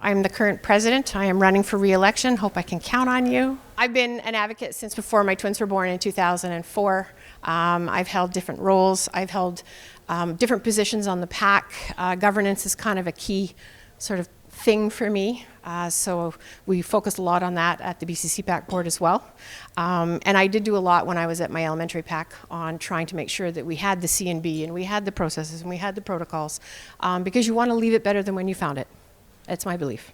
I'm the current president. I am running for re-election. Hope I can count on you. I've been an advocate since before my twins were born in 2004. I've held different roles. I've held different positions on the PAC. Governance is kind of a key sort of thing for me. So we focused a lot on that at the BCC PAC board as well. And I did do a lot when I was at my elementary PAC on trying to make sure that we had the C&B and we had the processes and we had the protocols, because you want to leave it better than when you found it. That's my belief.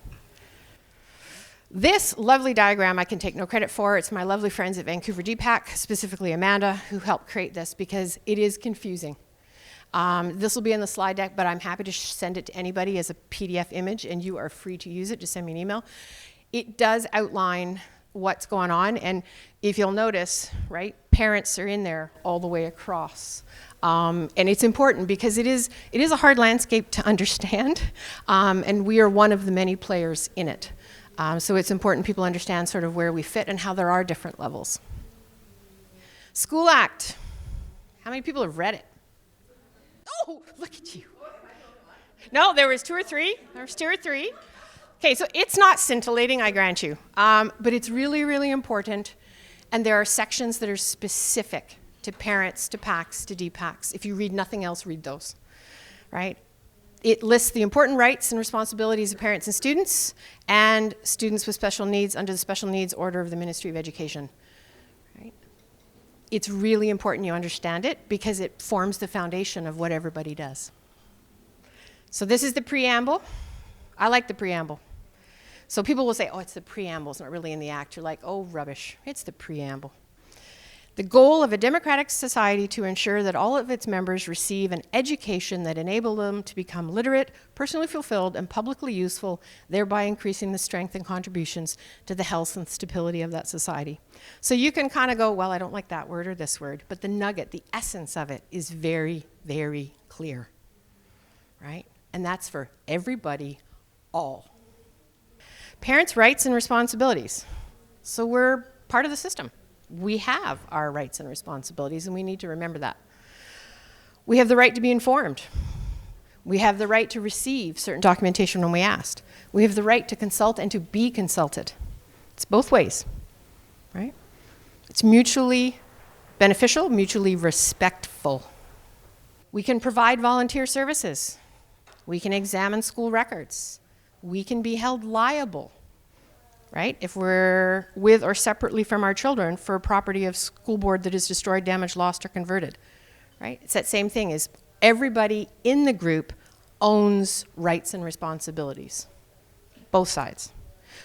This lovely diagram I can take no credit for. It's my lovely friends at Vancouver DPAC, specifically Amanda, who helped create this because it is confusing. This will be in the slide deck, but I'm happy to send it to anybody as a PDF image, and you are free to use it. Just send me an email. It does outline what's going on, and if you'll notice, right, parents are in there all the way across. And it's important because it is a hard landscape to understand, and we are one of the many players in it. So it's important people understand sort of where we fit and how there are different levels. School Act. How many people have read it? Oh, look at you. No, there was two or three. Okay, so it's not scintillating, I grant you, but it's really, really important, and there are sections that are specific to parents, to PACs, to DPACs. If you read nothing else, read those, right? It lists the important rights and responsibilities of parents and students with special needs under the Special Needs Order of the Ministry of Education, right? It's really important you understand it because it forms the foundation of what everybody does. So this is the preamble. I like the preamble. So people will say, oh, it's the preamble, it's not really in the act. You're like, oh, rubbish, it's the preamble. The goal of a democratic society to ensure that all of its members receive an education that enables them to become literate, personally fulfilled, and publicly useful, thereby increasing the strength and contributions to the health and stability of that society. So you can kind of go, well, I don't like that word or this word, but the nugget, the essence of it is very, very clear, right? And that's for everybody, all. Parents' rights and responsibilities. So we're part of the system. We have our rights and responsibilities, and we need to remember that. We have the right to be informed. We have the right to receive certain documentation when we asked. We have the right to consult and to be consulted. It's both ways, right? It's mutually beneficial, mutually respectful. We can provide volunteer services. We can examine school records. We can be held liable, right? If we're with or separately from our children for a property of school board that is destroyed, damaged, lost, or converted, right? It's that same thing as everybody in the group owns rights and responsibilities, both sides.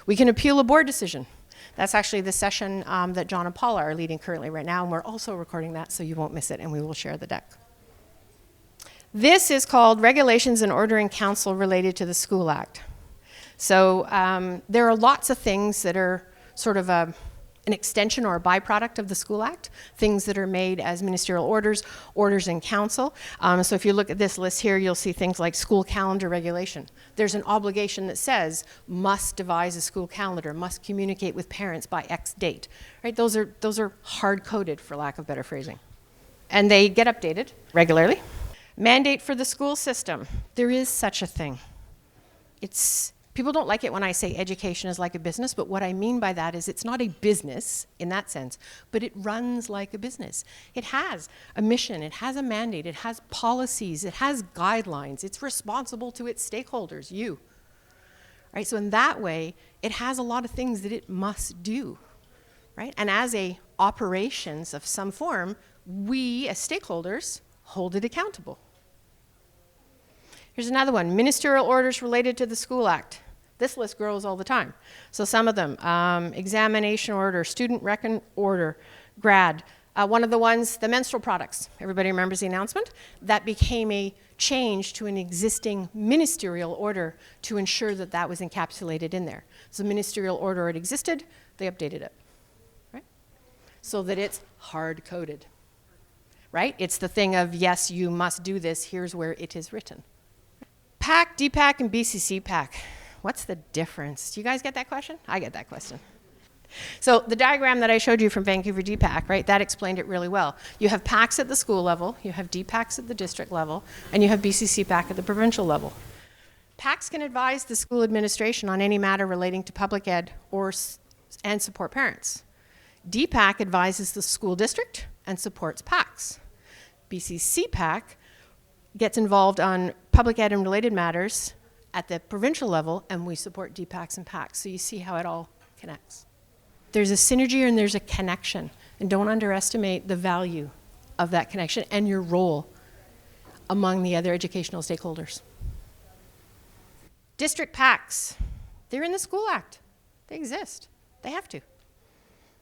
We can appeal a board decision. That's actually the session that John and Paula are leading currently right now, and we're also recording that so you won't miss it, and we will share the deck. This is called Regulations and Ordering Council related to the School Act. So there are lots of things that are sort of an extension or a byproduct of the School Act, things that are made as ministerial orders, orders in council. So if you look at this list here, you'll see things like school calendar regulation. There's an obligation that says must devise a school calendar, must communicate with parents by X date. Right? Those are hard-coded, for lack of better phrasing. And they get updated regularly. Mandate for the school system. There is such a thing. People don't like it when I say education is like a business, but what I mean by that is it's not a business in that sense, but it runs like a business. It has a mission, it has a mandate, it has policies, it has guidelines, it's responsible to its stakeholders, you. Right? So in that way, it has a lot of things that it must do. Right? And as a operations of some form, we as stakeholders hold it accountable. Here's another one, ministerial orders related to the School Act. This list grows all the time. So some of them, examination order, student record order, grad. One of the ones, the menstrual products. Everybody remembers the announcement? That became a change to an existing ministerial order to ensure that that was encapsulated in there. So the ministerial order had existed, they updated it, right? So that it's hard-coded, right? It's the thing of, yes, you must do this, here's where it is written. PAC, DPAC, and BCC PAC. What's the difference? Do you guys get that question? I get that question. So the diagram that I showed you from Vancouver DPAC, right, that explained it really well. You have PACs at the school level, you have DPACs at the district level, and you have BCC PAC at the provincial level. PACs can advise the school administration on any matter relating to public ed and support parents. DPAC advises the school district and supports PACs. BCC PAC gets involved on public ed and related matters at the provincial level, and we support DPACs and PACs. So you see how it all connects. There's a synergy and there's a connection, and don't underestimate the value of that connection and your role among the other educational stakeholders. District PACs, they're in the School Act. They exist. They have to.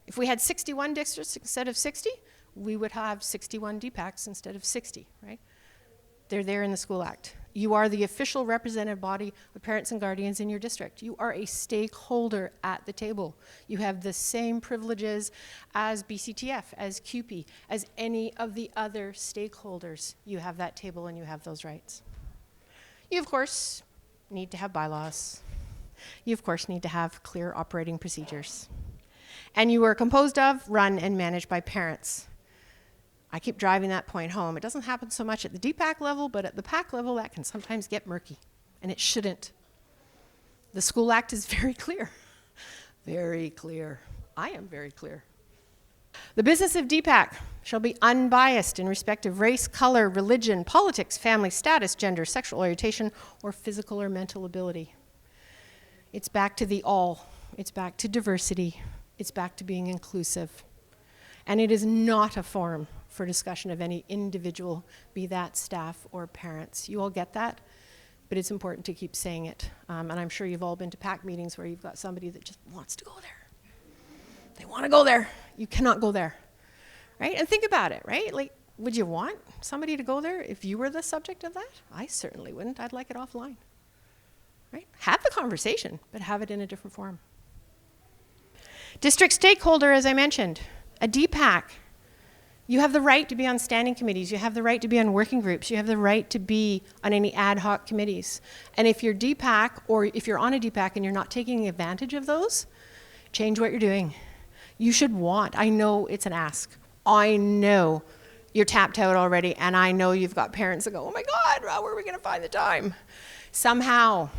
If we had 61 districts instead of 60, we would have 61 DPACs instead of 60, right? They're there in the School Act. You are the official representative body of parents and guardians in your district. You are a stakeholder at the table. You have the same privileges as BCTF, as CUPE, as any of the other stakeholders. You have that table and you have those rights. You, of course, need to have bylaws. You, of course, need to have clear operating procedures. And you are composed of, run, and managed by parents. I keep driving that point home. It doesn't happen so much at the DPAC level, but at the PAC level, that can sometimes get murky, and it shouldn't. The School Act is very clear. Very clear. I am very clear. The business of DPAC shall be unbiased in respect of race, color, religion, politics, family status, gender, sexual orientation, or physical or mental ability. It's back to the all. It's back to diversity. It's back to being inclusive. And it is not a forum for discussion of any individual, be that staff or parents. You all get that, but it's important to keep saying it. And I'm sure you've all been to PAC meetings where you've got somebody that just wants to go there. They want to go there. You cannot go there, right? And think about it, right? Like, would you want somebody to go there if you were the subject of that? I certainly wouldn't. I'd like it offline, right? Have the conversation, but have it in a different forum. District stakeholder, as I mentioned, a DPAC. You have the right to be on standing committees. You have the right to be on working groups. You have the right to be on any ad hoc committees. And if you're DPAC, or if you're on a DPAC and you're not taking advantage of those, change what you're doing. You should want, I know it's an ask. I know you're tapped out already, and I know you've got parents that go, oh my God, where are we gonna find the time? Somehow,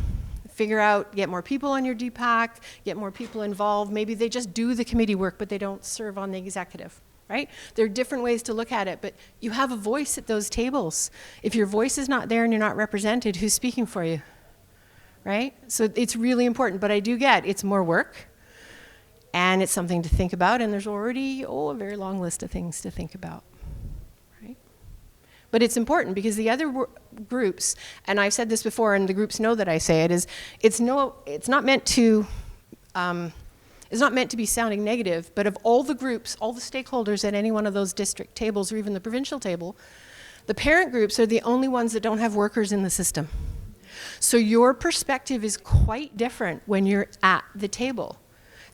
figure out, get more people on your DPAC, get more people involved. Maybe they just do the committee work, but they don't serve on the executive, right? There are different ways to look at it, but you have a voice at those tables. If your voice is not there and you're not represented, who's speaking for you, right? So it's really important, but I do get it's more work, and it's something to think about, and there's already, a very long list of things to think about. But it's important because the other groups, and I've said this before, and the groups know that I say it, is it's not meant to be sounding negative, but of all the groups, all the stakeholders at any one of those district tables or even the provincial table, the parent groups are the only ones that don't have workers in the system. So your perspective is quite different when you're at the table.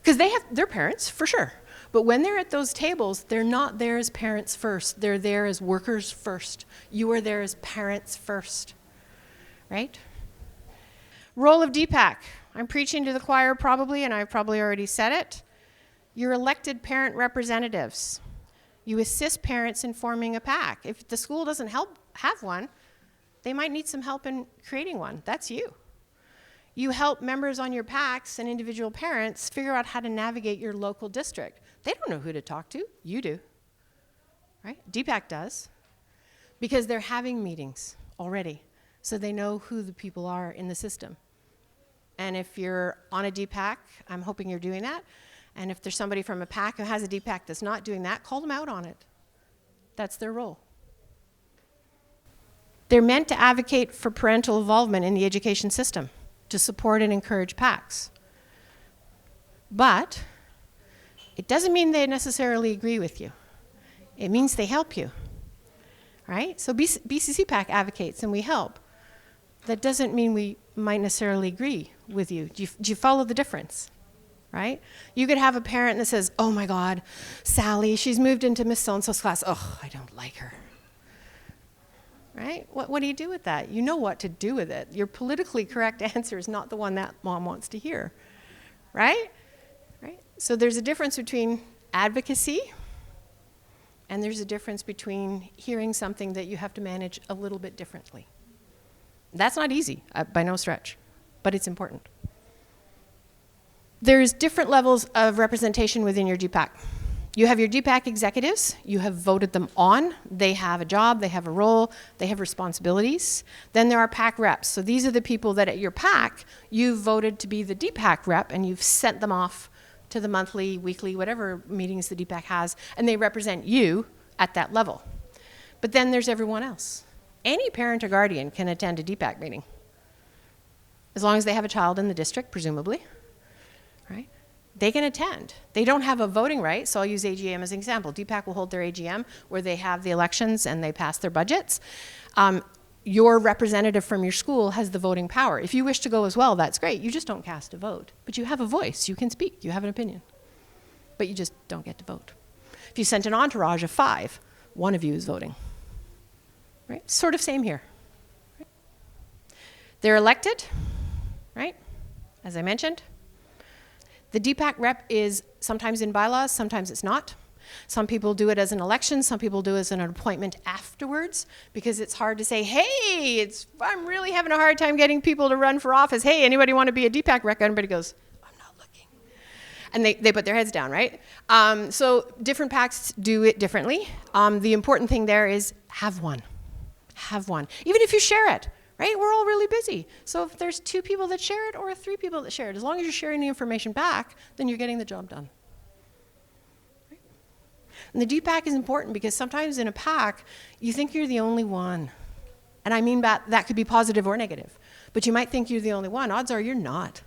Because they're parents, for sure. But when they're at those tables, they're not there as parents first. They're there as workers first. You are there as parents first, right? Role of DPAC. I'm preaching to the choir probably, and I've probably already said it. You're elected parent representatives. You assist parents in forming a PAC. If the school doesn't have one, they might need some help in creating one. That's you. You help members on your PACs and individual parents figure out how to navigate your local district. They don't know who to talk to. You do, right? DPAC does, because they're having meetings already, so they know who the people are in the system. And if you're on a DPAC, I'm hoping you're doing that. And if there's somebody from a PAC who has a DPAC that's not doing that, call them out on it. That's their role. They're meant to advocate for parental involvement in the education system, to support and encourage PACs. But it doesn't mean they necessarily agree with you. It means they help you, right? So BCC PAC advocates and we help. That doesn't mean we might necessarily agree with you. Do you follow the difference, right? You could have a parent that says, oh my God, Sally, she's moved into Miss So-and-so's class. Oh, I don't like her. Right? What do you do with that? You know what to do with it. Your politically correct answer is not the one that mom wants to hear, right? Right? So there's a difference between advocacy and there's a difference between hearing something that you have to manage a little bit differently. That's not easy, by no stretch, but it's important. There's different levels of representation within your DPAC. You have your DPAC executives. You have voted them on. They have a job, they have a role, they have responsibilities. Then there are PAC reps. So these are the people that at your PAC, you've voted to be the DPAC rep, and you've sent them off to the monthly, weekly, whatever meetings the DPAC has, and they represent you at that level. But then there's everyone else. Any parent or guardian can attend a DPAC meeting, as long as they have a child in the district, presumably, right? They can attend. They don't have a voting right, so I'll use AGM as an example. DPAC will hold their AGM where they have the elections and they pass their budgets. Your representative from your school has the voting power. If you wish to go as well, that's great. You just don't cast a vote. But you have a voice. You can speak. You have an opinion. But you just don't get to vote. If you sent an entourage of 5, one of you is voting. Right? Sort of same here. Right? They're elected, right? As I mentioned. The DPAC rep is sometimes in bylaws, sometimes it's not. Some people do it as an election, some people do it as an appointment afterwards, because it's hard to say, hey, I'm really having a hard time getting people to run for office. Hey, anybody want to be a DPAC rep? Everybody goes, I'm not looking. And they put their heads down, right? So different PACs do it differently. The important thing there is have one. Have one. Even if you share it. Right? We're all really busy. So if there's 2 people that share it or 3 people that share it, as long as you're sharing the information back, then you're getting the job done. Right? And the DPAC is important because sometimes in a PAC, you think you're the only one. And I mean that could be positive or negative. But you might think you're the only one. Odds are you're not.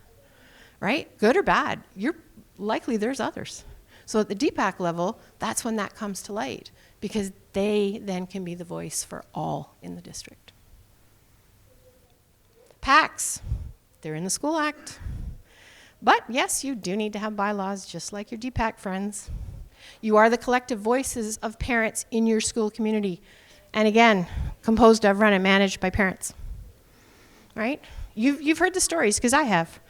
Right? Good or bad. You're likely there's others. So at the DPAC level, that's when that comes to light, because they then can be the voice for all in the district. PACs, they're in the School Act. But yes, you do need to have bylaws just like your DPAC friends. You are the collective voices of parents in your school community. And again, composed of, run and managed by parents. Right? You've heard the stories, because I have.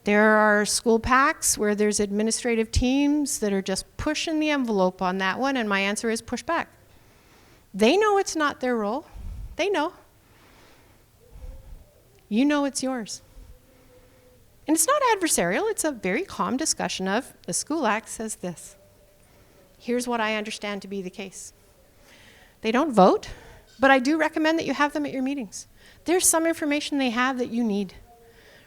There are school PACs where there's administrative teams that are just pushing the envelope on that one, and my answer is push back. They know it's not their role. They know. You know it's yours. And it's not adversarial, it's a very calm discussion of, the School Act says this. Here's what I understand to be the case. They don't vote, but I do recommend that you have them at your meetings. There's some information they have that you need,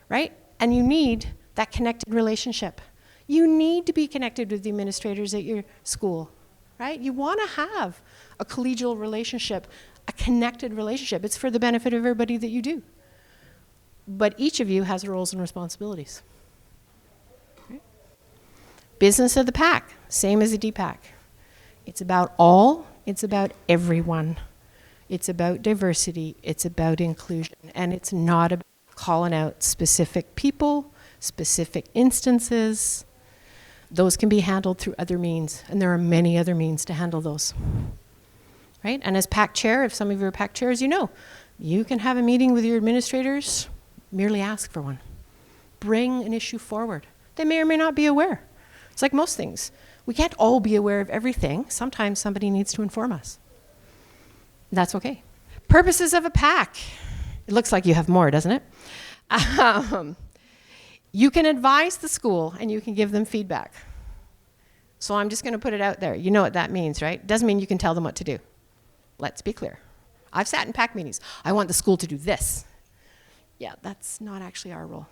right? And you need that connected relationship. You need to be connected with the administrators at your school, right? You want to have a collegial relationship, a connected relationship. It's for the benefit of everybody that you do. But each of you has roles and responsibilities. Right? Business of the PAC, same as a DPAC. It's about all, it's about everyone. It's about diversity, it's about inclusion, and it's not about calling out specific people, specific instances. Those can be handled through other means, and there are many other means to handle those. Right? And as PAC chair, if some of you are PAC chairs, you know, you can have a meeting with your administrators. Merely ask for one. Bring an issue forward. They may or may not be aware. It's like most things. We can't all be aware of everything. Sometimes somebody needs to inform us. That's okay. Purposes of a PAC. It looks like you have more, doesn't it? You can advise the school and you can give them feedback. So I'm just going to put it out there. You know what that means, right? Doesn't mean you can tell them what to do. Let's be clear. I've sat in PAC meetings. I want the school to do this. Yeah, that's not actually our role.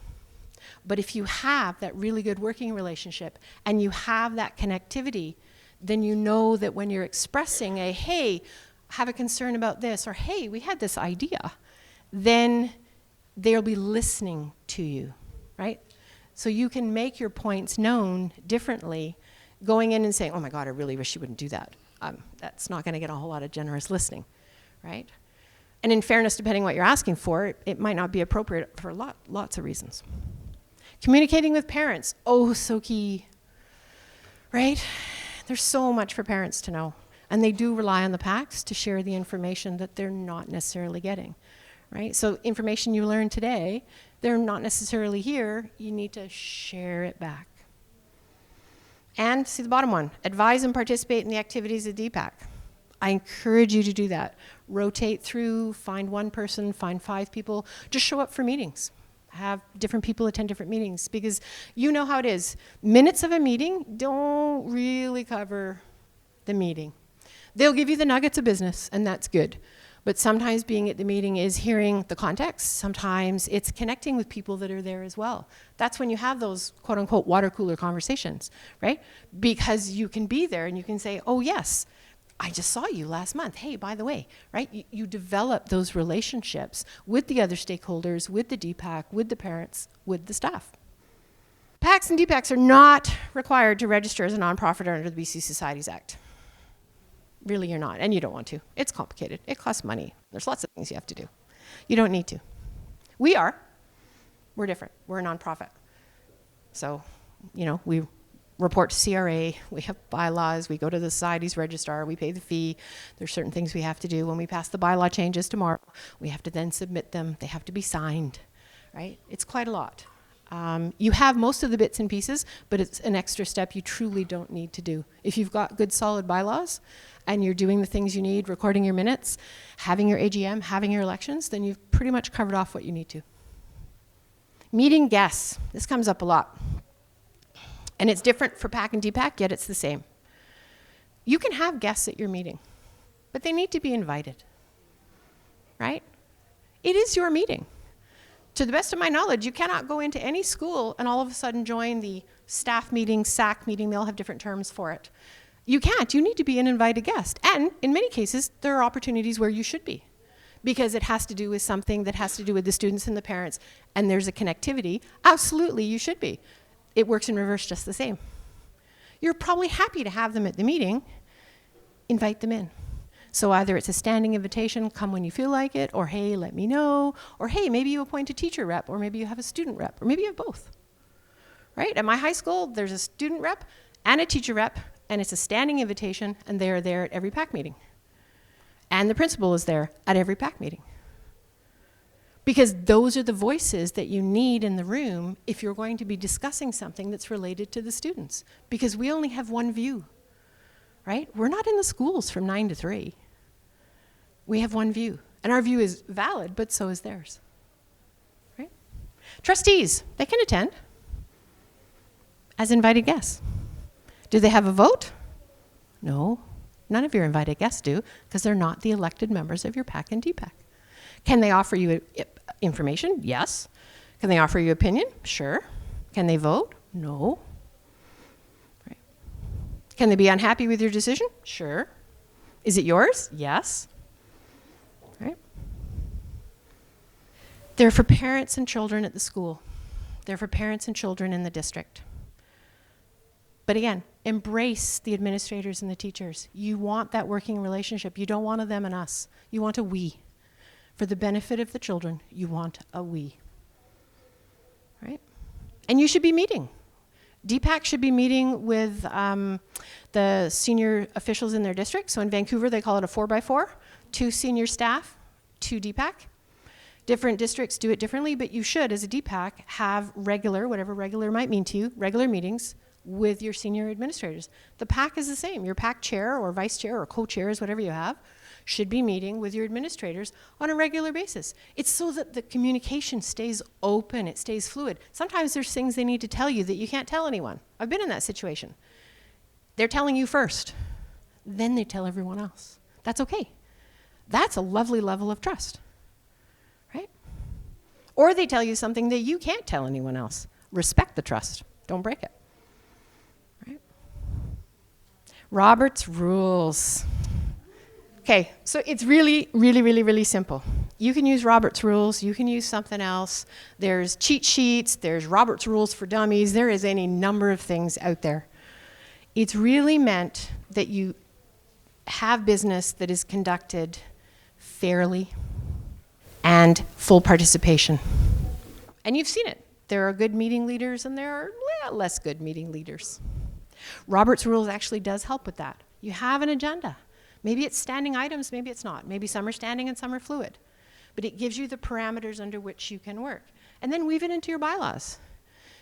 But if you have that really good working relationship and you have that connectivity, then you know that when you're expressing a, hey, I have a concern about this, or hey, we had this idea, then they'll be listening to you, right? So you can make your points known differently, going in and saying, oh my God, I really wish you wouldn't do that. That's not going to get a whole lot of generous listening, right? And in fairness, depending what you're asking for, it might not be appropriate for lots of reasons. Communicating with parents, oh, so key, right? There's so much for parents to know. And they do rely on the PACs to share the information that they're not necessarily getting, right? So information you learn today, they're not necessarily here. You need to share it back. And see the bottom one, advise and participate in the activities of DPAC. I encourage you to do that. Rotate through, find one person, find 5 people. Just show up for meetings. Have different people attend different meetings, because you know how it is. Minutes of a meeting don't really cover the meeting. They'll give you the nuggets of business, and that's good. But sometimes being at the meeting is hearing the context. Sometimes it's connecting with people that are there as well. That's when you have those quote unquote water cooler conversations, right? Because you can be there and you can say, oh yes, I just saw you last month. Hey, by the way, right? You develop those relationships with the other stakeholders, with the DPAC, with the parents, with the staff. PACs and DPACs are not required to register as a nonprofit under the BC Societies Act. Really, you're not, and you don't want to. It's complicated. It costs money. There's lots of things you have to do. You don't need to. We are. We're different. We're a nonprofit. So, you know, we report to CRA, we have bylaws, we go to the Society's registrar, we pay the fee. There's certain things we have to do. When we pass the bylaw changes tomorrow, we have to then submit them. They have to be signed, right? It's quite a lot. You have most of the bits and pieces, but it's an extra step you truly don't need to do. If you've got good solid bylaws and you're doing the things you need, recording your minutes, having your AGM, having your elections, then you've pretty much covered off what you need to. Meeting guests. This comes up a lot. And it's different for PAC and DPAC, yet it's the same. You can have guests at your meeting, but they need to be invited, right? It is your meeting. To the best of my knowledge, you cannot go into any school and all of a sudden join the staff meeting, SAC meeting, they all have different terms for it. You can't, you need to be an invited guest. And in many cases, there are opportunities where you should be, because it has to do with something that has to do with the students and the parents, and there's a connectivity. Absolutely, you should be. It works in reverse just the same. You're probably happy to have them at the meeting, invite them in. So either it's a standing invitation, come when you feel like it, or hey, let me know, or hey, maybe you appoint a teacher rep, or maybe you have a student rep, or maybe you have both, right? At my high school, there's a student rep and a teacher rep, and it's a standing invitation, and they are there at every PAC meeting. And the principal is there at every PAC meeting. Because those are the voices that you need in the room if you're going to be discussing something that's related to the students. Because we only have one view, right? We're not in the schools from 9 to 3. We have one view. And our view is valid, but so is theirs, right? Trustees, they can attend as invited guests. Do they have a vote? No. None of your invited guests do, because they're not the elected members of your PAC and DPAC. Can they offer you information? Yes. Can they offer you opinion? Sure. Can they vote? No. Right. Can they be unhappy with your decision? Sure. Is it yours? Yes. Right. They're for parents and children at the school. They're for parents and children in the district. But again, embrace the administrators and the teachers. You want that working relationship. You don't want a them and us. You want a we. For the benefit of the children, you want a we, right? And you should be meeting. DPAC should be meeting with the senior officials in their district. So in Vancouver, they call it a 4x4, 2 senior staff, 2 DPAC. Different districts do it differently, but you should, as a DPAC, have regular, whatever regular might mean to you, regular meetings with your senior administrators. The PAC is the same. Your PAC chair or vice chair or co-chairs, whatever you have, should be meeting with your administrators on a regular basis. It's so that the communication stays open, it stays fluid. Sometimes there's things they need to tell you that you can't tell anyone. I've been in that situation. They're telling you first, then they tell everyone else. That's okay. That's a lovely level of trust, right? Or they tell you something that you can't tell anyone else. Respect the trust, don't break it, right? Robert's rules. Okay, so it's really, really, really, really simple. You can use Robert's rules, you can use something else. There's cheat sheets, there's Robert's rules for dummies, there is any number of things out there. It's really meant that you have business that is conducted fairly and full participation. And you've seen it. There are good meeting leaders and there are less good meeting leaders. Robert's rules actually does help with that. You have an agenda. Maybe it's standing items, maybe it's not. Maybe some are standing and some are fluid. But it gives you the parameters under which you can work. And then weave it into your bylaws.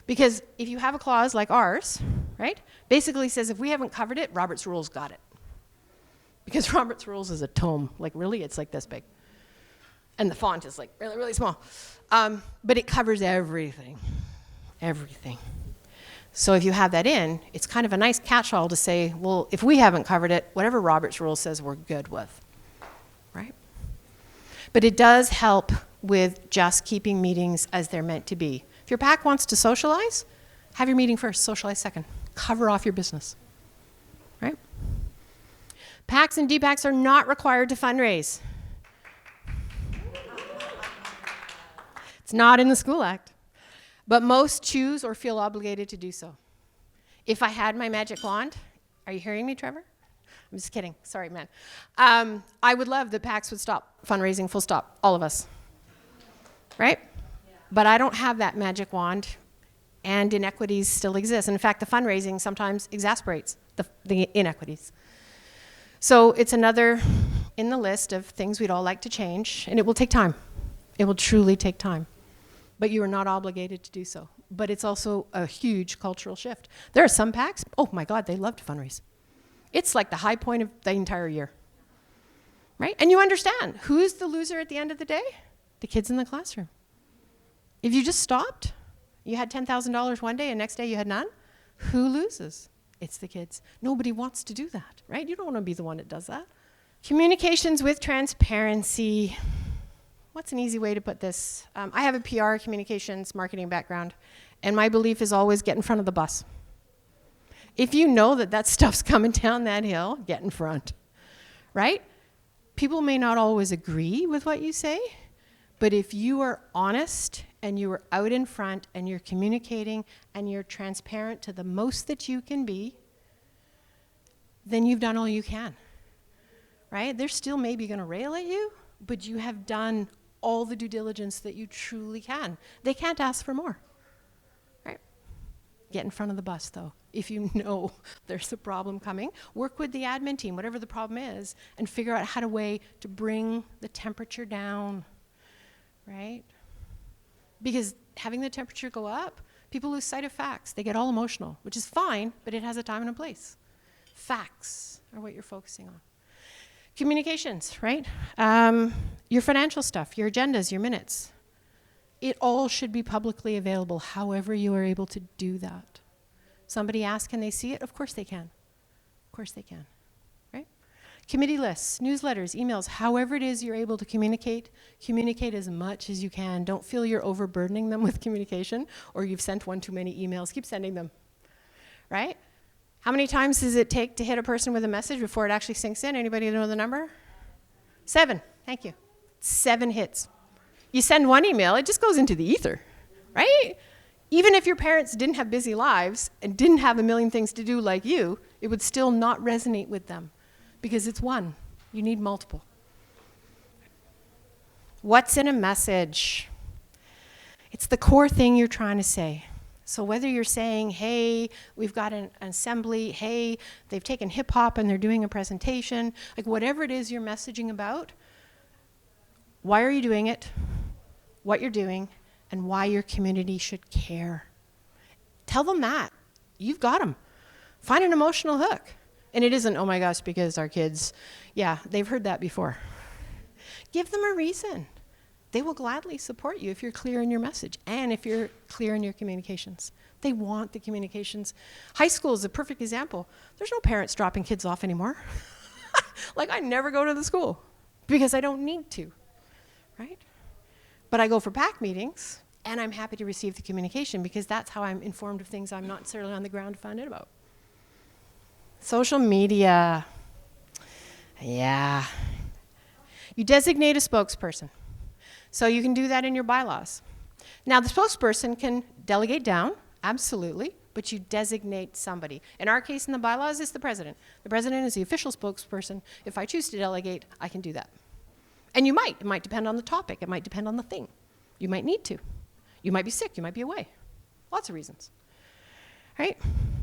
Because if you have a clause like ours, right, basically says if we haven't covered it, Robert's rules got it. because Robert's Rules is a tome. Like really, it's like this big. And the font is like really, really small. But it covers everything, everything. So if you have that in, it's kind of a nice catch-all to say, well, if we haven't covered it, whatever Robert's Rules says we're good with, right? But it does help with just keeping meetings as they're meant to be. If your PAC wants to socialize, have your meeting first, socialize second. Cover off your business, right? PACs and DPACs are not required to fundraise. It's not in the School Act. But most choose or feel obligated to do so. If I had my magic wand, are you hearing me, Trevor? I'm just kidding. Sorry, man. I would love that PACs would stop fundraising, full stop, all of us. Right? Yeah. But I don't have that magic wand, and inequities still exist. And in fact, the fundraising sometimes exasperates the inequities. So it's another in the list of things we'd all like to change, and it will take time. It will truly take time. But you are not obligated to do so. But it's also a huge cultural shift. There are some PACs, oh my God, they love to fundraise. It's like the high point of the entire year, right? And you understand, who's the loser at the end of the day? The kids in the classroom. If you just stopped, you had $10,000 one day and next day you had none, who loses? It's the kids. Nobody wants to do that, right? You don't want to be the one that does that. Communications with transparency. What's an easy way to put this? I have a PR, communications, marketing background, and my belief is always get in front of the bus. If you know that that stuff's coming down that hill, get in front, right? People may not always agree with what you say, but if you are honest and you are out in front and you're communicating and you're transparent to the most that you can be, then you've done all you can, right? They're still maybe going to rail at you, but you have done all the due diligence that you truly can. They can't ask for more, right? Get in front of the bus, though. If you know there's a problem coming, work with the admin team, whatever the problem is, and figure out how to bring the temperature down, right? Because having the temperature go up, people lose sight of facts. They get all emotional, which is fine, but it has a time and a place. Facts are what you're focusing on. Communications, right? Your financial stuff, your agendas, your minutes. It all should be publicly available, however you are able to do that. Somebody asked, can they see it? Of course they can. Of course they can, right? Committee lists, newsletters, emails, however it is you're able to communicate as much as you can. Don't feel you're overburdening them with communication or you've sent one too many emails. Keep sending them, right? How many times does it take to hit a person with a message before it actually sinks in? Anybody know the number? 7, thank you. 7 hits. You send one email, it just goes into the ether, right? Even if your parents didn't have busy lives and didn't have a million things to do like you, it would still not resonate with them because it's one. You need multiple. What's in a message? It's the core thing you're trying to say. So whether you're saying, hey, we've got an assembly, hey, they've taken hip hop and they're doing a presentation, like whatever it is you're messaging about, why are you doing it, what you're doing, and why your community should care. Tell them that. You've got them. Find an emotional hook. And it isn't, oh my gosh, because our kids, yeah, they've heard that before. Give them a reason. They will gladly support you if you're clear in your message and if you're clear in your communications. They want the communications. High school is a perfect example. There's no parents dropping kids off anymore. Like I never go to the school because I don't need to, right? But I go for PAC meetings and I'm happy to receive the communication because that's how I'm informed of things I'm not necessarily on the ground to find out about. Social media. Yeah. You designate a spokesperson. So you can do that in your bylaws. Now the spokesperson can delegate down, absolutely, but you designate somebody. In our case in the bylaws, it's the president. The president is the official spokesperson. If I choose to delegate, I can do that. And you might. It might depend on the topic. It might depend on the thing. You might need to. You might be sick. You might be away. Lots of reasons. Right?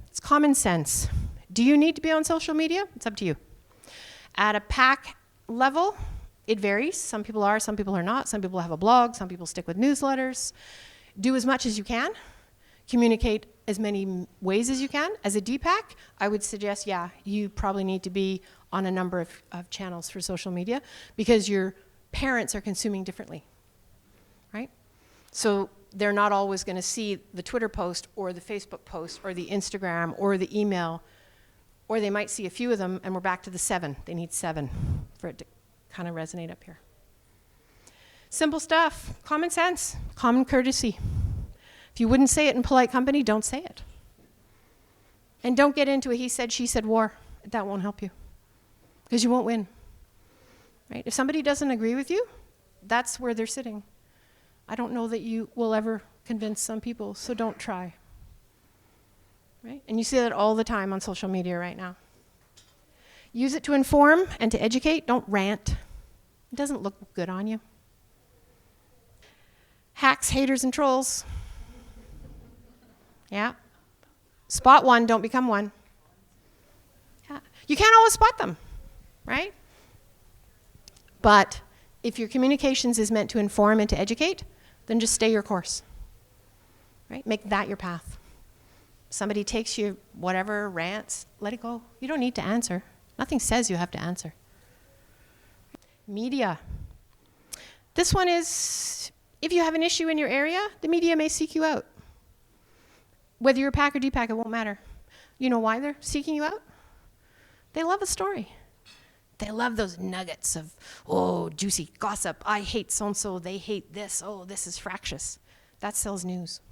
It's common sense. Do you need to be on social media? It's up to you. At a PAC level, it varies. Some people are, some people are not. Some people have a blog. Some people stick with newsletters. Do as much as you can. Communicate as many ways as you can. As a DPAC, I would suggest, yeah, you probably need to be on a number of channels for social media because your parents are consuming differently, right? So they're not always going to see the Twitter post or the Facebook post or the Instagram or the email, or they might see a few of them and we're back to the 7. They need 7 for it to kind of resonate up here. Simple stuff, common sense, common courtesy. If you wouldn't say it in polite company, don't say it. And don't get into a he said, she said war. That won't help you because you won't win, right? If somebody doesn't agree with you, that's where they're sitting. I don't know that you will ever convince some people, so don't try, right? And you see that all the time on social media right now. Use it to inform and to educate. Don't rant. It doesn't look good on you. Hacks, haters, and trolls. Yeah. Spot one, don't become one. Yeah. You can't always spot them, right? But if your communications is meant to inform and to educate, then just stay your course, right? Make that your path. Somebody takes you whatever, rants, let it go. You don't need to answer. Nothing says you have to answer. Media. This one is, if you have an issue in your area, the media may seek you out. Whether you're PAC or DPAC, it won't matter. You know why they're seeking you out? They love a story. They love those nuggets of, oh, juicy gossip. I hate so-and-so. They hate this. Oh, this is fractious. That sells news.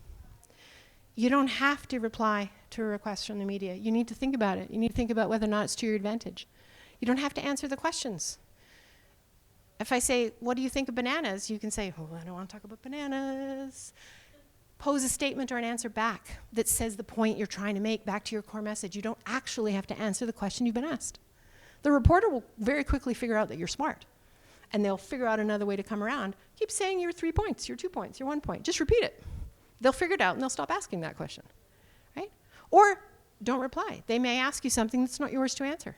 You don't have to reply to a request from the media. You need to think about it. You need to think about whether or not it's to your advantage. You don't have to answer the questions. If I say, what do you think of bananas? You can say, oh, I don't want to talk about bananas. Pose a statement or an answer back that says the point you're trying to make back to your core message. You don't actually have to answer the question you've been asked. The reporter will very quickly figure out that you're smart, and they'll figure out another way to come around. Keep saying your 3 points, your 2 points, your 1 point. Just repeat it. They'll figure it out, and they'll stop asking that question, right? Or don't reply. They may ask you something that's not yours to answer.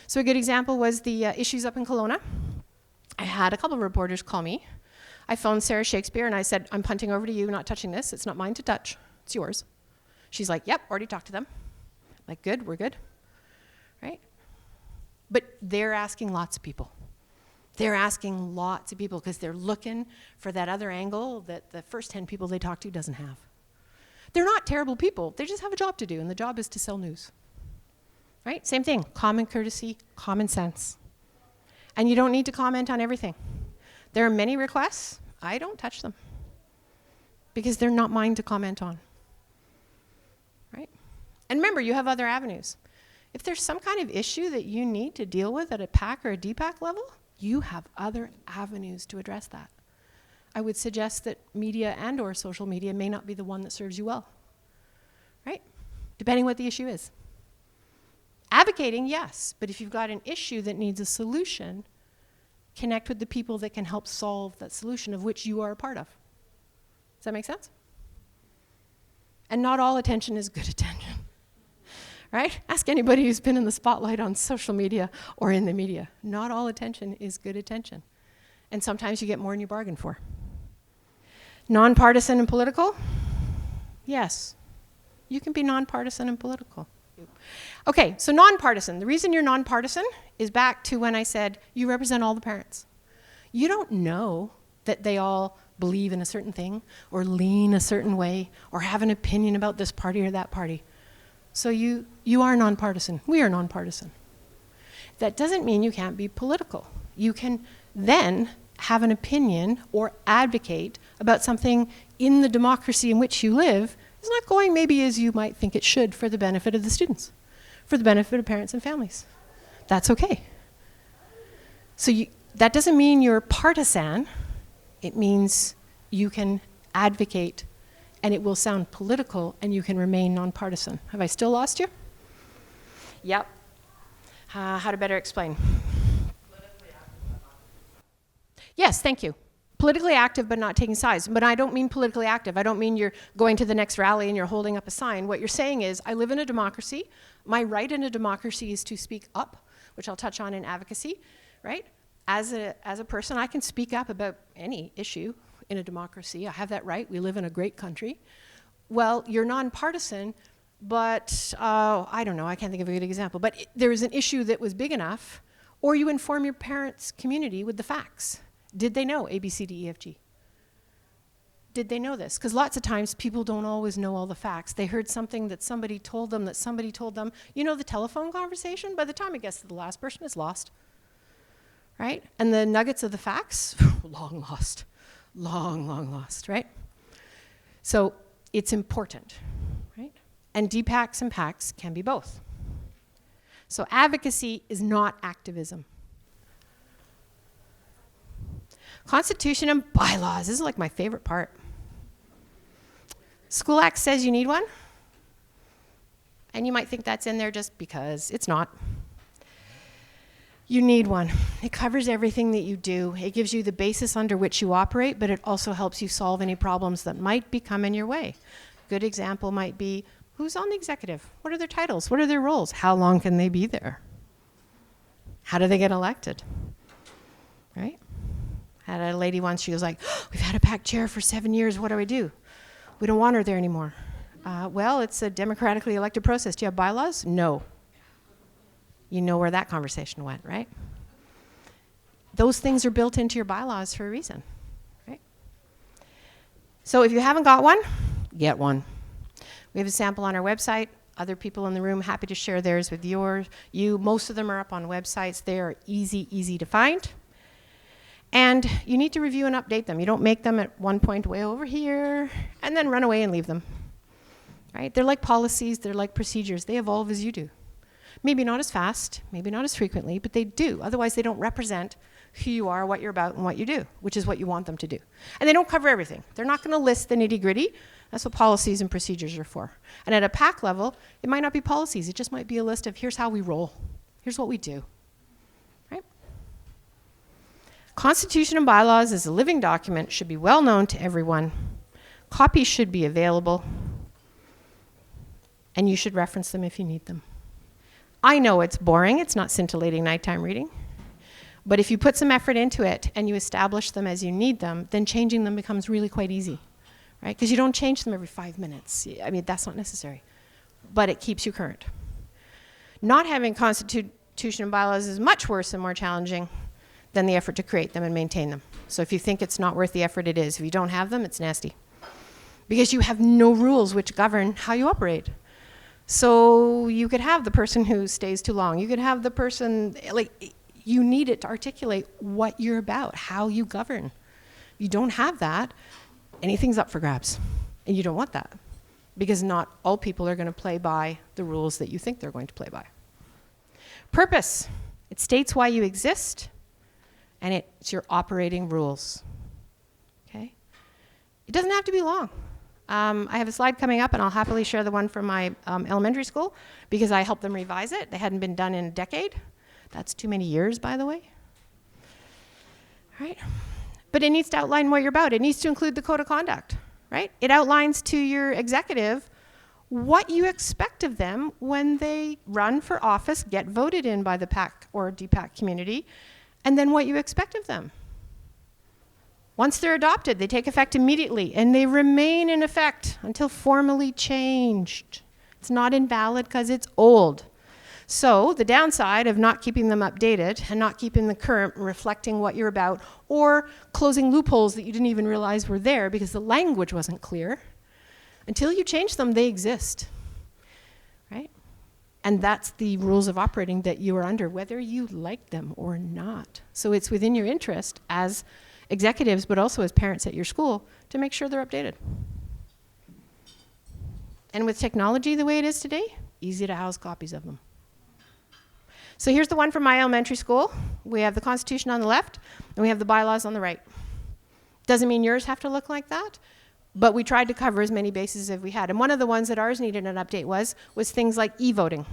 So a good example was the issues up in Kelowna. I had a couple of reporters call me. I phoned Sarah Shakespeare, and I said, I'm punting over to you, not touching this. It's not mine to touch. It's yours. She's like, yep, already talked to them. I'm like, good, we're good, right? But they're asking lots of people. They're asking lots of people because they're looking for that other angle that the first 10 people they talk to doesn't have. They're not terrible people. They just have a job to do, and the job is to sell news. Right? Same thing, common courtesy, common sense. And you don't need to comment on everything. There are many requests. I don't touch them because they're not mine to comment on. Right? And remember, you have other avenues. If there's some kind of issue that you need to deal with at a PAC or a DPAC level, you have other avenues to address that. I would suggest that media and or social media may not be the one that serves you well, right? Depending what the issue is. Advocating, yes, but if you've got an issue that needs a solution, connect with the people that can help solve that solution of which you are a part of. Does that make sense? And not all attention is good attention. Right? Ask anybody who's been in the spotlight on social media or in the media. Not all attention is good attention. And sometimes you get more than you bargain for. Nonpartisan and political? Yes. You can be nonpartisan and political. Okay, so nonpartisan. The reason you're nonpartisan is back to when I said you represent all the parents. You don't know that they all believe in a certain thing or lean a certain way or have an opinion about this party or that party. So you are nonpartisan. We are nonpartisan. That doesn't mean you can't be political. You can then have an opinion or advocate about something in the democracy in which you live is not going maybe as you might think it should for the benefit of the students, for the benefit of parents and families. That's okay. So that doesn't mean you're partisan. It means you can advocate and it will sound political, and you can remain nonpartisan. Have I still lost you? Yep. How to better explain? Yes, thank you. Politically active, but not taking sides. But I don't mean politically active. I don't mean you're going to the next rally and you're holding up a sign. What you're saying is, I live in a democracy. My right in a democracy is to speak up, which I'll touch on in advocacy, right? As a person, I can speak up about any issue in a democracy. I have that right. We live in a great country. Well, you're nonpartisan but I don't know, I can't think of a good example, but there was an issue that was big enough, or you inform your parents' community with the facts. Did they know A, B, C, D, E, F, G? Did they know this? Because lots of times people don't always know all the facts. They heard something that somebody told them that somebody told them. You know the telephone conversation? By the time it gets to the last person, it's lost. Right? And the nuggets of the facts, long lost. Long, long lost, right? So it's important, right? And DPACs and PACs can be both. So advocacy is not activism. Constitution and bylaws. This is like my favorite part. School Act says you need one. And you might think that's in there just because it's not. You need one. It covers everything that you do. It gives you the basis under which you operate, but it also helps you solve any problems that might be coming your way. Good example might be, who's on the executive? What are their titles? What are their roles? How long can they be there? How do they get elected? Right? Had a lady once, she was like, we've had a PAC chair for 7 years, what do I do? We don't want her there anymore. Well, it's a democratically elected process. Do you have bylaws? No. You know where that conversation went, right? Those things are built into your bylaws for a reason, right? So if you haven't got one, get one. We have a sample on our website. Other people in the room, happy to share theirs with you. Most of them are up on websites. They are easy to find. And you need to review and update them. You don't make them at one point way over here and then run away and leave them, right? They're like policies, they're like procedures. They evolve as you do. Maybe not as fast, maybe not as frequently, but they do. Otherwise, they don't represent who you are, what you're about, and what you do, which is what you want them to do. And they don't cover everything. They're not going to list the nitty-gritty. That's what policies and procedures are for. And at a PAC level, it might not be policies. It just might be a list of here's how we roll. Here's what we do. Right? Constitution and bylaws is a living document, should be well known to everyone. Copies should be available. And you should reference them if you need them. I know it's boring, it's not scintillating nighttime reading, but if you put some effort into it and you establish them as you need them, then changing them becomes really quite easy, right? Because you don't change them every 5 minutes. I mean, that's not necessary, but it keeps you current. Not having constitution and bylaws is much worse and more challenging than the effort to create them and maintain them. So if you think it's not worth the effort, it is. If you don't have them, it's nasty. Because you have no rules which govern how you operate. So you could have the person who stays too long. You could have the person, like, you need it to articulate what you're about, how you govern. You don't have that, anything's up for grabs. And you don't want that. Because not all people are going to play by the rules that you think they're going to play by. Purpose. It states why you exist, and it's your operating rules. Okay? It doesn't have to be long. I have a slide coming up, and I'll happily share the one from my elementary school because I helped them revise it. They hadn't been done in a decade. That's too many years, by the way. Right? But it needs to outline what you're about. It needs to include the code of conduct, right? It outlines to your executive what you expect of them when they run for office, get voted in by the PAC or DPAC community, and then what you expect of them. Once they're adopted, they take effect immediately, and they remain in effect until formally changed. It's not invalid because it's old. So the downside of not keeping them updated and not keeping the current reflecting what you're about, or closing loopholes that you didn't even realize were there because the language wasn't clear, until you change them, they exist, right? And that's the rules of operating that you are under, whether you like them or not. So it's within your interest as executives, but also as parents at your school, to make sure they're updated. And with technology the way it is today, easy to house copies of them. So here's the one from my elementary school. We have the Constitution on the left, and we have the bylaws on the right. Doesn't mean yours have to look like that, but we tried to cover as many bases as we had. And one of the ones that ours needed an update was things like e-voting,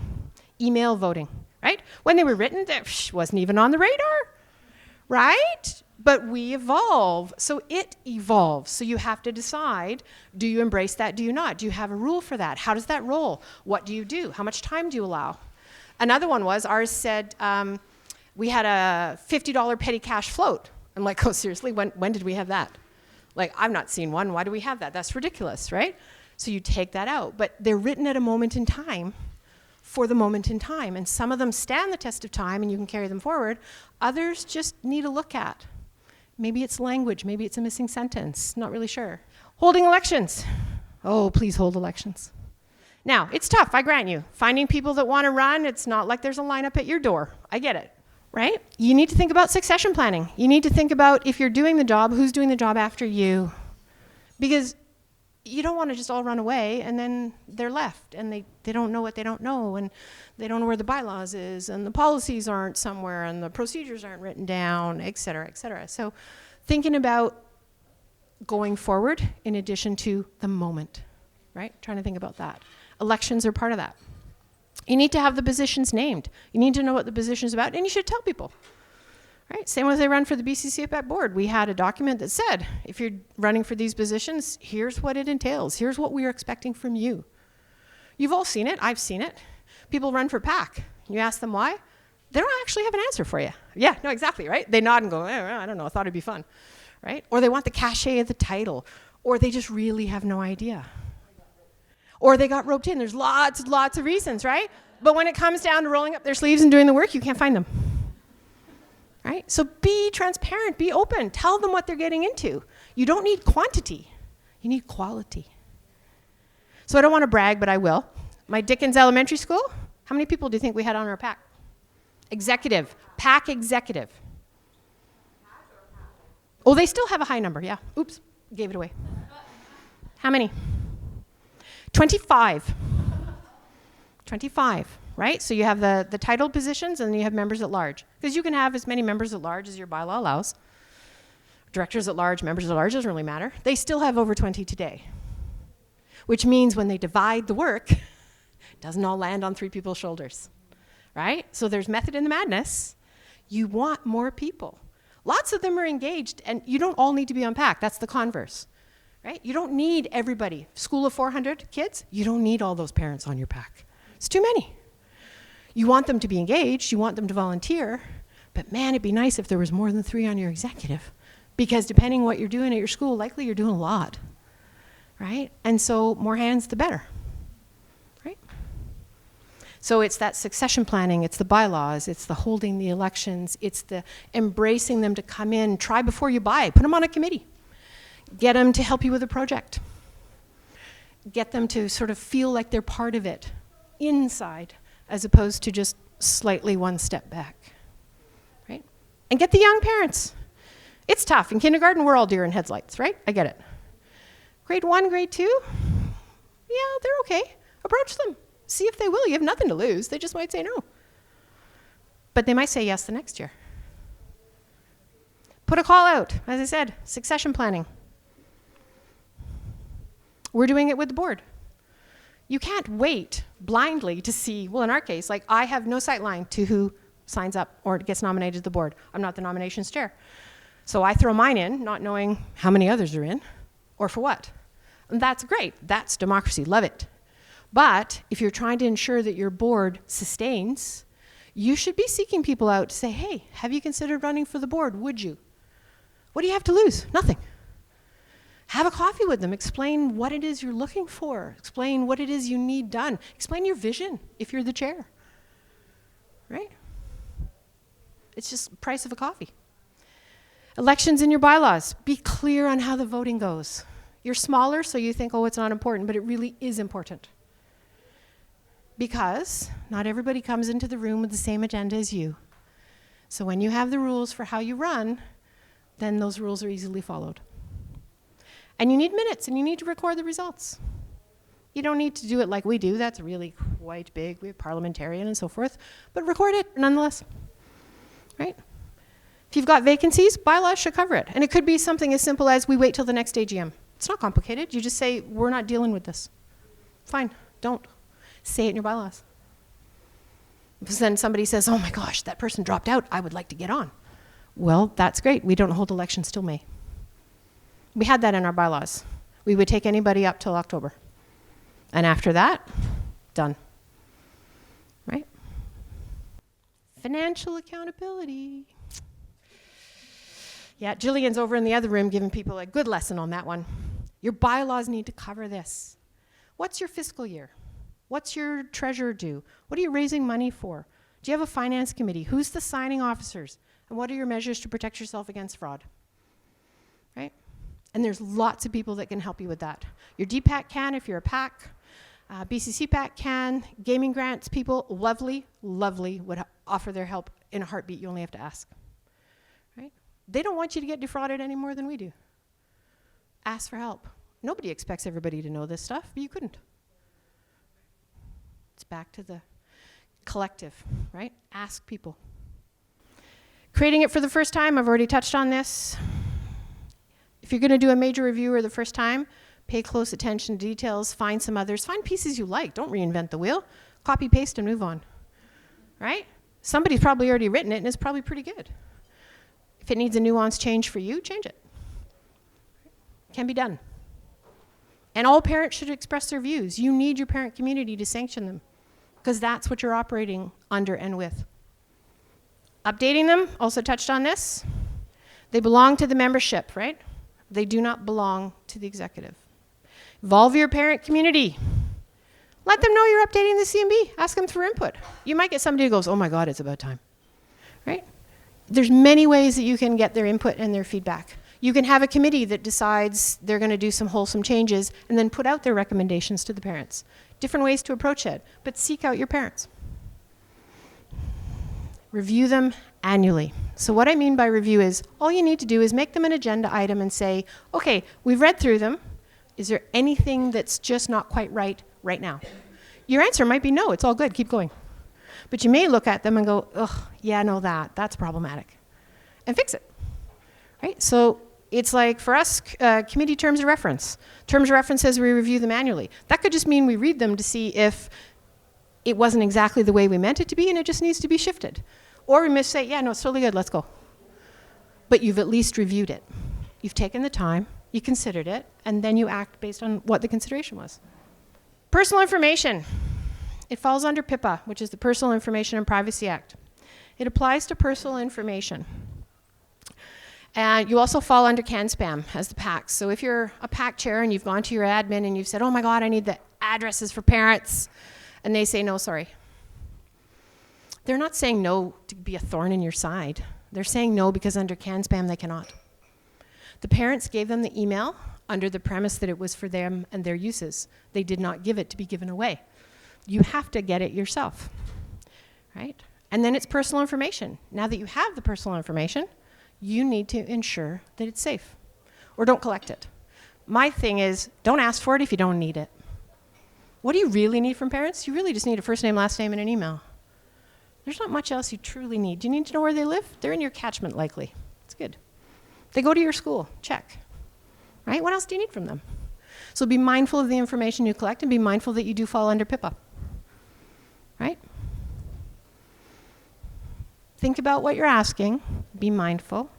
email voting, right? When they were written, that wasn't even on the radar, right? But we evolve, so it evolves. So you have to decide, do you embrace that, do you not? Do you have a rule for that? How does that roll? What do you do? How much time do you allow? Another one was, ours said, we had a $50 petty cash float. I'm like, oh, seriously, when did we have that? Like, I've not seen one, why do we have that? That's ridiculous, right? So you take that out. But they're written at a moment in time for the moment in time. And some of them stand the test of time and you can carry them forward. Others just need a look at. Maybe it's language, maybe it's a missing sentence, not really sure. Holding elections. Oh, please hold elections. Now, it's tough, I grant you. Finding people that want to run, it's not like there's a lineup at your door. I get it, right? You need to think about succession planning. You need to think about if you're doing the job, who's doing the job after you. Because you don't want to just all run away and then they're left and they don't know what they don't know and they don't know where the bylaws is and the policies aren't somewhere and the procedures aren't written down, et cetera, et cetera. So thinking about going forward in addition to the moment, right? Trying to think about that. Elections are part of that. You need to have the positions named. You need to know what the position is about and you should tell people. Right? Same as I run for the BCCFAT board. We had a document that said, if you're running for these positions, here's what it entails. Here's what we are expecting from you. You've all seen it. I've seen it. People run for PAC. You ask them why. They don't actually have an answer for you. Yeah, no, exactly, right? They nod and go, I don't know, I thought it'd be fun, right? Or they want the cachet of the title, or they just really have no idea. Or they got roped in. There's lots of reasons, right? But when it comes down to rolling up their sleeves and doing the work, you can't find them. Right? So be transparent, be open, tell them what they're getting into. You don't need quantity, you need quality. So I don't want to brag, but I will. My Dickens Elementary School, how many people do you think we had on our PAC? Executive, PAC executive. Oh, they still have a high number, yeah. Oops, gave it away. How many? 25. 25. Right? So you have the titled positions and then you have members at large. Because you can have as many members at large as your bylaw allows. Directors at large, members at large, doesn't really matter. They still have over 20 today. Which means when they divide the work, it doesn't all land on 3 people's shoulders. Right? So there's method in the madness. You want more people. Lots of them are engaged and you don't all need to be on PAC. That's the converse. Right? You don't need everybody. School of 400 kids, you don't need all those parents on your PAC. It's too many. You want them to be engaged, you want them to volunteer, but man, it'd be nice if there was more than 3 on your executive. Because depending what you're doing at your school, likely you're doing a lot, right? And so more hands, the better, right? So it's that succession planning, it's the bylaws, it's the holding the elections, it's the embracing them to come in, try before you buy, put them on a committee. Get them to help you with a project. Get them to sort of feel like they're part of it inside, as opposed to just slightly one step back, right? And get the young parents. It's tough. In kindergarten, we're all deer in headlights, right? I get it. Grade 1, grade 2, yeah, they're okay. Approach them. See if they will. You have nothing to lose. They just might say no. But they might say yes the next year. Put a call out. As I said, succession planning. We're doing it with the board. You can't wait blindly to see, well, in our case, like I have no sight line to who signs up or gets nominated to the board. I'm not the nominations chair. So I throw mine in, not knowing how many others are in or for what. And that's great. That's democracy. Love it. But if you're trying to ensure that your board sustains, you should be seeking people out to say, hey, have you considered running for the board? Would you? What do you have to lose? Nothing. Have a coffee with them. Explain what it is you're looking for. Explain what it is you need done. Explain your vision if you're the chair. Right? It's just price of a coffee. Elections in your bylaws. Be clear on how the voting goes. You're smaller, so you think, oh, it's not important, but it really is important. Because not everybody comes into the room with the same agenda as you. So when you have the rules for how you run, then those rules are easily followed. And you need minutes, and you need to record the results. You don't need to do it like we do. That's really quite big. We have parliamentarian and so forth. But record it nonetheless, right? If you've got vacancies, bylaws should cover it. And it could be something as simple as we wait till the next AGM. It's not complicated. You just say, we're not dealing with this. Fine, don't. Say it in your bylaws. Because then somebody says, oh my gosh, that person dropped out. I would like to get on. Well, that's great. We don't hold elections till May. We had that in our bylaws. We would take anybody up till October. And after that, done. Right? Financial accountability. Yeah, Jillian's over in the other room giving people a good lesson on that one. Your bylaws need to cover this. What's your fiscal year? What's your treasurer do? What are you raising money for? Do you have a finance committee? Who's the signing officers? And what are your measures to protect yourself against fraud? Right? And there's lots of people that can help you with that. Your DPAC can if you're a PAC. BCC PAC can. Gaming grants people, lovely, would offer their help in a heartbeat. You only have to ask. Right? They don't want you to get defrauded any more than we do. Ask for help. Nobody expects everybody to know this stuff, but you couldn't. It's back to the collective, right? Ask people. Creating it for the first time, I've already touched on this. If you're going to do a major review or the first time, pay close attention to details, find some others, find pieces you like. Don't reinvent the wheel. Copy, paste, and move on, right? Somebody's probably already written it, and it's probably pretty good. If it needs a nuance change for you, change it. Can be done. And all parents should express their views. You need your parent community to sanction them, because that's what you're operating under and with. Updating them, also touched on this. They belong to the membership, right? They do not belong to the executive. Involve your parent community. Let them know you're updating the CMB. Ask them for input. You might get somebody who goes, oh my God, it's about time, right? There's many ways that you can get their input and their feedback. You can have a committee that decides they're going to do some wholesome changes and then put out their recommendations to the parents. Different ways to approach it, but seek out your parents. Review them annually. So what I mean by review is all you need to do is make them an agenda item and say, okay, we've read through them. Is there anything that's just not quite right now? Your answer might be no, it's all good, keep going. But you may look at them and go, oh, yeah, no, that's problematic. And fix it, right? So it's like for us, committee terms of reference. Terms of reference says we review them annually. That could just mean we read them to see if it wasn't exactly the way we meant it to be and it just needs to be shifted. Or we may say, yeah, no, it's totally good, let's go. But you've at least reviewed it. You've taken the time, you considered it, and then you act based on what the consideration was. Personal information. It falls under PIPA, which is the Personal Information and Privacy Act. It applies to personal information. And you also fall under CAN-SPAM as the PAC. So if you're a PAC chair and you've gone to your admin and you've said, oh my God, I need the addresses for parents, and they say, no, sorry. They're not saying no to be a thorn in your side. They're saying no because under CAN-SPAM they cannot. The parents gave them the email under the premise that it was for them and their uses. They did not give it to be given away. You have to get it yourself, right? And then it's personal information. Now that you have the personal information, you need to ensure that it's safe, or don't collect it. My thing is, don't ask for it if you don't need it. What do you really need from parents? You really just need a first name, last name, and an email. There's not much else you truly need. Do you need to know where they live? They're in your catchment likely. It's good. They go to your school, check. Right? What else do you need from them? So be mindful of the information you collect and be mindful that you do fall under PIPA. Right? Think about what you're asking. Be mindful.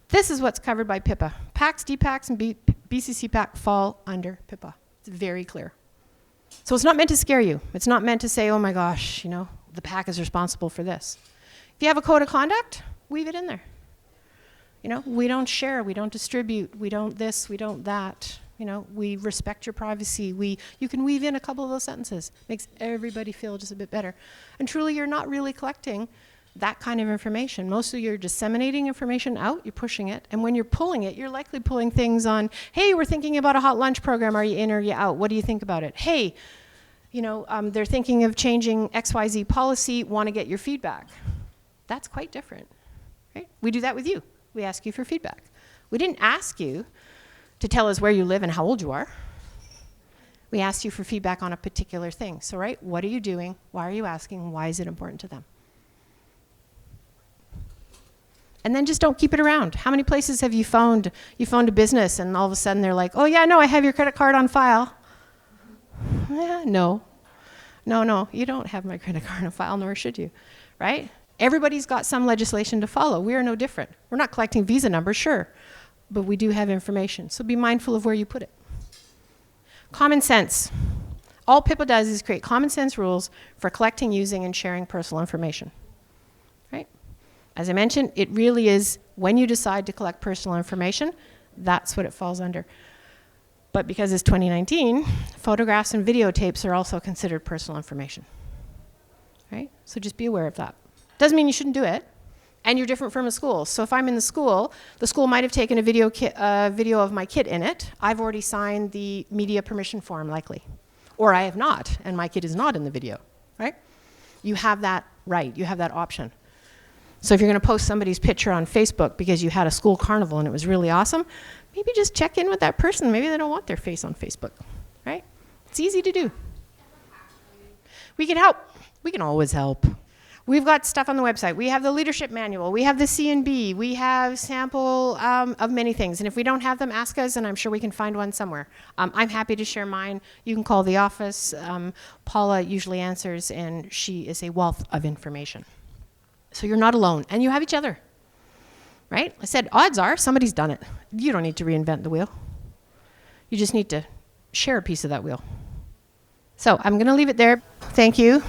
This is what's covered by PIPA. PACs, DPACs, and BCC PAC fall under PIPA. It's very clear. So it's not meant to scare you. It's not meant to say, oh my gosh, you know, the PAC is responsible for this. If you have a code of conduct, weave it in there. You know, we don't share, we don't distribute, we don't this, we don't that. You know, we respect your privacy. You can weave in a couple of those sentences. Makes everybody feel just a bit better. And truly, you're not really collecting that kind of information. Mostly you're disseminating information out, you're pushing it, and when you're pulling it, you're likely pulling things on, hey, we're thinking about a hot lunch program, are you in or are you out? What do you think about it? Hey, you know, they're thinking of changing XYZ policy, want to get your feedback. That's quite different, right? We do that with you. We ask you for feedback. We didn't ask you to tell us where you live and how old you are. We asked you for feedback on a particular thing. So, right, what are you doing? Why are you asking? Why is it important to them? And then just don't keep it around. How many places have you phoned a business and all of a sudden they're like, oh yeah, no, I have your credit card on file. No, you don't have my credit card on file, nor should you, right? Everybody's got some legislation to follow. We are no different. We're not collecting visa numbers, sure, but we do have information. So be mindful of where you put it. Common sense. All PIPA does is create common sense rules for collecting, using, and sharing personal information, right? As I mentioned, it really is when you decide to collect personal information, that's what it falls under. But because it's 2019, photographs and videotapes are also considered personal information, right? So just be aware of that. Doesn't mean you shouldn't do it. And you're different from a school. So if I'm in the school might have taken a video of my kid in it. I've already signed the media permission form, likely. Or I have not, and my kid is not in the video, right? You have that right, you have that option. So if you're gonna post somebody's picture on Facebook because you had a school carnival and it was really awesome, maybe just check in with that person. Maybe they don't want their face on Facebook, right? It's easy to do. We can help. We can always help. We've got stuff on the website. We have the leadership manual. We have the C&B. We have sample of many things. And if we don't have them, ask us, and I'm sure we can find one somewhere. I'm happy to share mine. You can call the office. Paula usually answers, and she is a wealth of information. So you're not alone, and you have each other, right? I said, odds are somebody's done it. You don't need to reinvent the wheel. You just need to share a piece of that wheel. So I'm going to leave it there. Thank you.